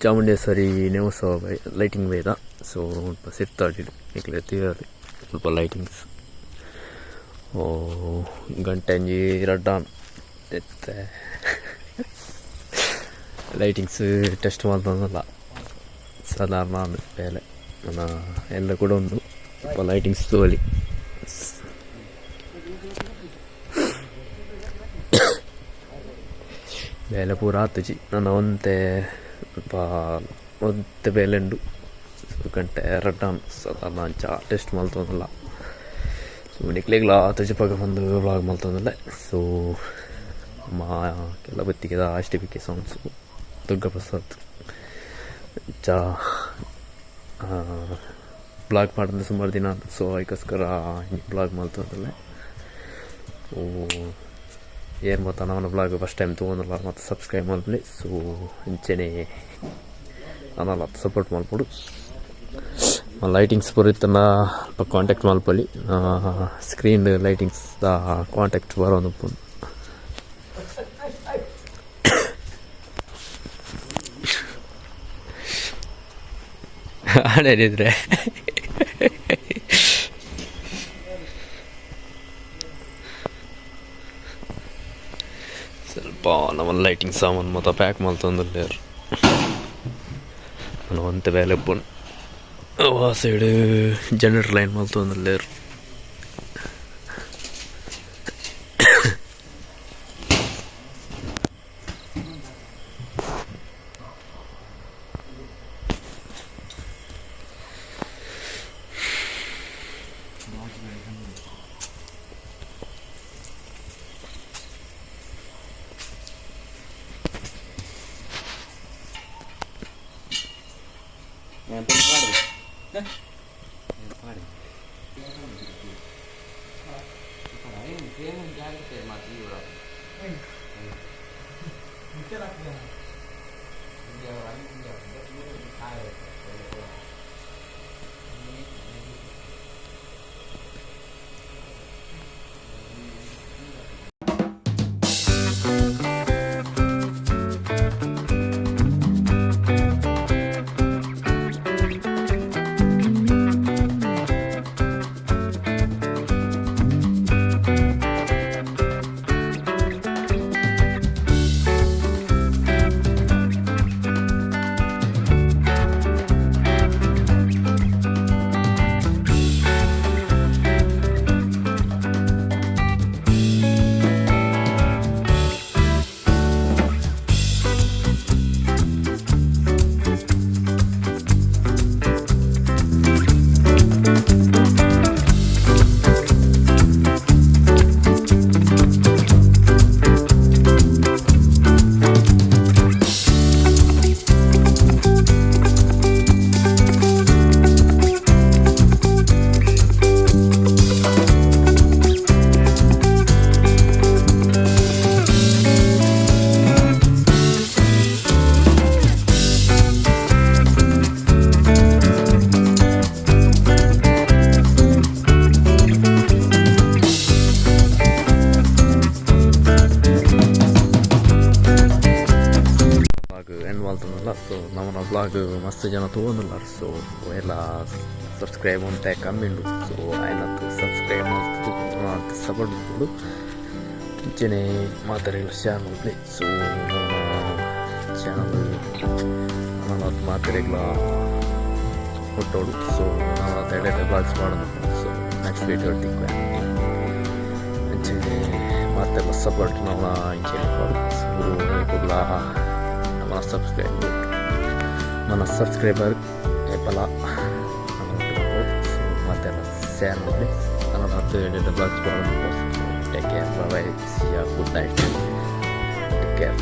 Chamundeshwari ನೇಮೋತ್ಸವ lighting ಬೇದ so ಸಿರ್ತಾಡಿ ತೀರಲ್ಲಿ ಸ್ವಲ್ಪ lightings ಗಂಟೆ ಅಂಜಿ ರಡ್ಡಾನ್ ಎತ್ತೆ ಲೈಟಿಂಗ್ಸ್ ಟೆಸ್ಟ್ ಮಾಡ್ತಂದಲ್ಲ ಸಾಧಾರಣ ಬೇಲೆ ಎಲ್ಲ ಕೂಡ ಉಂಟು ಸ್ವಲ್ಪ ಲೈಟಿಂಗ್ಸ್ ತೋಲಿ ಬೇಲೆ ಪೂರ ಆತುಜಿ ನನ್ನ ಒಂತೆ ಬೇಲೆ ಉಂಡು ಗಂಟೆ ರಡ್ಡಾನ್ ಸಾಧಾರಣ ಅಂಚ ಟೆಸ್ಟ್ ಮಾಡ್ತಂದಲ್ಲ ಸೊ ನಿಕ್ಲೆಗ್ಲ ಆತುಜಿ ಪಕ್ಕ ಬಂದು ವ್ಲಾಗ್ ಮಾಡ್ತಂದಲ್ಲ ಸೊ ಮಾ ಕೆಲ ಬತ್ತಿಗೆದ ಅಷ್ಟಿಪಿಕೆ ಸಾಂಗ್ಸು ದುರ್ಗಾಪ್ರಸಾದ್ ಚಾ ಬ್ಲಾಗ್ ಮಾಡಿದ್ರೆ ಸುಮಾರು ದಿನ ಸೊ ಅದಕ್ಕೋಸ್ಕರ ಬ್ಲಾಗ್ ಮಾಡ್ತಂದಲ್ಲ ಏನು ಗೊತ್ತಾ ನಾನು ಬ್ಲಾಗ್ ಫಸ್ಟ್ ಟೈಮ್ ತೊಗೊಂಡಲ್ಲ ಮತ್ತು ಸಬ್ಸ್ಕ್ರೈಬ್ ಮಾಡ್ಬಿಡಿ ಸೊ ಇಂಚೆನೇ ನಾನಲ್ಲ ಸಪೋರ್ಟ್ ಮಾಡ್ಬಿಡು ಲೈಟಿಂಗ್ಸ್ ಬರುತ್ತಲ್ಲ ಕಾಂಟ್ಯಾಕ್ಟ್ ಮಾಡ್ಕೊಳ್ಳಿ ಸ್ಕ್ರೀನ್ ಲೈಟಿಂಗ್ಸ್ದ ಕಾಂಟ್ಯಾಕ್ಟ್ ಬರೋದು ಹಾಡಿದ್ರೆ ಸ್ವಲ್ಪ ನಮ್ಮ ಲೈಟಿಂಗ್ ಸಾಮಾನು ಮತ್ತು ಪ್ಯಾಕ್ ಮಾಡ್ತಂದಿಲ್ಲೇರು ನಾನು ಒಂತೆ ಬೇಲೆ ಪೋನ್ ಆ ಸೈಡ್ ಜನರೇಟರ್ ಲೈನ್ ಮಾಡ್ತಂದಿಲ್ಲೇರು ಸೊ ನಮ್ಮ ಬ್ಲಾಗ್ ಮಸ್ತ್ ಜನ ತೊಗೊಂಡಿಲ್ಲ ಸೊ ಎಲ್ಲ ಸಬ್ಸ್ಕ್ರೈಬ್ ಅಂತ ಕಮ್ಮಿ ಉಂಟು ಸೊ ಆಯ್ತು ಸಬ್ಸ್ಕ್ರೈಬ್ ಮಾಡ್ತಿದ್ದು ಸಪೋರ್ಟ್ ಮಾಡ್ಬೋದು ಮುಂಚೆನೇ ಮಾತಾಡಿಲ್ಲ ಶೇರ್ ಮಾಡಲಿ ಸೊ ನಮ್ಮ ಚಾನಲ್ ನಾನು ಮಾತಾಡಿಲ್ಲ ಹೊಟ್ಟೋಡು ಸೊ ನಾವು ಅದೆಡೆ ಬ್ಲಾಗ್ಸ್ ಮಾಡೋದು ಸೊ ನೆಕ್ಸ್ಟ್ ವೀಡಿಯೋ ಟಿಕ್ ಮುಂಚೆನೇ ಮಾತೆಲ್ಲ ಸಪೋರ್ಟ್ ನಾವು ಇಂಚೆನೆ ಕೂಡ ನಮ್ಮ ಸಬ್ಸ್ಕ್ರೈಬರ್ ಏಪಲ್ಲ ಮತ್ತೆಲ್ಲ ಶೇರ್ ಮಾಡಿ ನಾನು ಹತ್ತು ಬ್ಲಾಗ್ಸ್ ಮಾಡೋದು take care bye see you good night take care